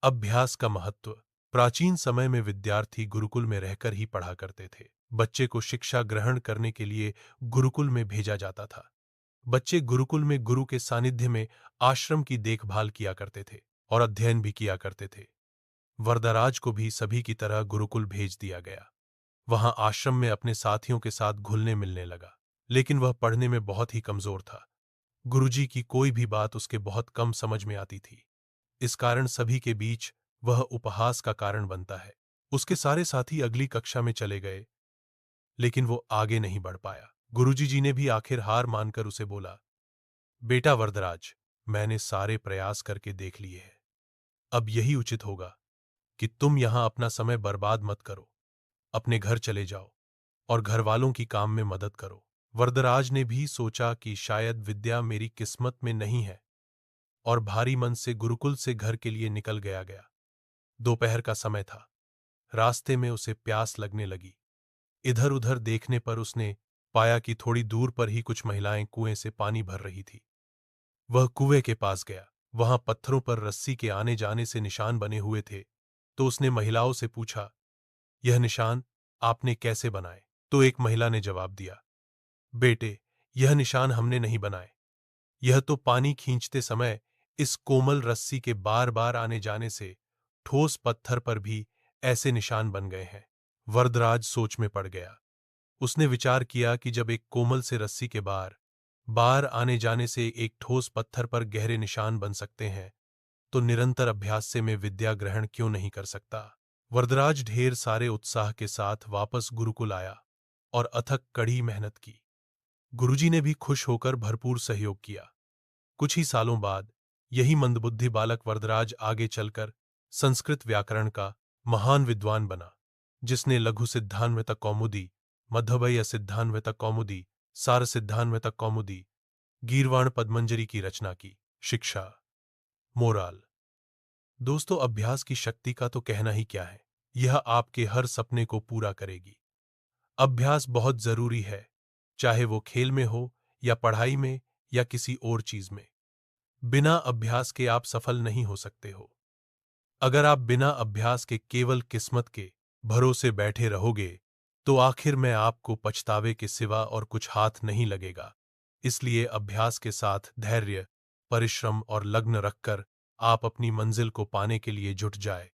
अभ्यास का महत्व। प्राचीन समय में विद्यार्थी गुरुकुल में रहकर ही पढ़ा करते थे। बच्चे को शिक्षा ग्रहण करने के लिए गुरुकुल में भेजा जाता था। बच्चे गुरुकुल में गुरु के सानिध्य में आश्रम की देखभाल किया करते थे और अध्ययन भी किया करते थे। वरदराज को भी सभी की तरह गुरुकुल भेज दिया गया। वहां आश्रम में अपने साथियों के साथ घुलने मिलने लगा, लेकिन वह पढ़ने में बहुत ही कमजोर था। गुरुजी की कोई भी बात उसके बहुत कम समझ में आती थी। इस कारण सभी के बीच वह उपहास का कारण बनता है। उसके सारे साथी अगली कक्षा में चले गए, लेकिन वो आगे नहीं बढ़ पाया। गुरुजी जी ने भी आखिर हार मानकर उसे बोला, बेटा वरदराज, मैंने सारे प्रयास करके देख लिए हैं। अब यही उचित होगा कि तुम यहां अपना समय बर्बाद मत करो। अपने घर चले जाओ और घर वालों की काम में मदद करो। वरदराज ने भी सोचा कि शायद विद्या मेरी किस्मत में नहीं है, और भारी मन से गुरुकुल से घर के लिए निकल गया। दोपहर का समय था। रास्ते में उसे प्यास लगने लगी। इधर उधर देखने पर उसने पाया कि थोड़ी दूर पर ही कुछ महिलाएं कुएं से पानी भर रही थी। वह कुएं के पास गया। वहां पत्थरों पर रस्सी के आने जाने से निशान बने हुए थे। तो उसने महिलाओं से पूछा, यह निशान आपने कैसे बनाए? तो एक महिला ने जवाब दिया, बेटे, यह निशान हमने नहीं बनाए। यह तो पानी खींचते समय इस कोमल रस्सी के बार बार आने जाने से ठोस पत्थर पर भी ऐसे निशान बन गए हैं। वरदराज सोच में पड़ गया। उसने विचार किया कि जब एक कोमल से रस्सी के बार बार आने जाने से एक ठोस पत्थर पर गहरे निशान बन सकते हैं, तो निरंतर अभ्यास से मैं विद्या ग्रहण क्यों नहीं कर सकता। वरदराज ढेर सारे उत्साह के साथ वापस गुरुकुल आया और अथक कड़ी मेहनत की। गुरुजी ने भी खुश होकर भरपूर सहयोग किया। कुछ ही सालों बाद यही मंदबुद्धि बालक वरदराज आगे चलकर संस्कृत व्याकरण का महान विद्वान बना, जिसने लघु सिद्धान्वतक कौमुदी, मध्वय सिद्धान्वतक कौमुदी, सार सिद्धान्वतक कौमुदी, गीर्वाण पद्मंजरी की रचना की। शिक्षा मोराल। दोस्तों, अभ्यास की शक्ति का तो कहना ही क्या है। यह आपके हर सपने को पूरा करेगी। अभ्यास बहुत जरूरी है, चाहे वो खेल में हो या पढ़ाई में या किसी और चीज में। बिना अभ्यास के आप सफल नहीं हो सकते हो। अगर आप बिना अभ्यास के केवल किस्मत के भरोसे बैठे रहोगे, तो आखिर में आपको पछतावे के सिवा और कुछ हाथ नहीं लगेगा। इसलिए अभ्यास के साथ धैर्य, परिश्रम और लगन रखकर आप अपनी मंजिल को पाने के लिए जुट जाए।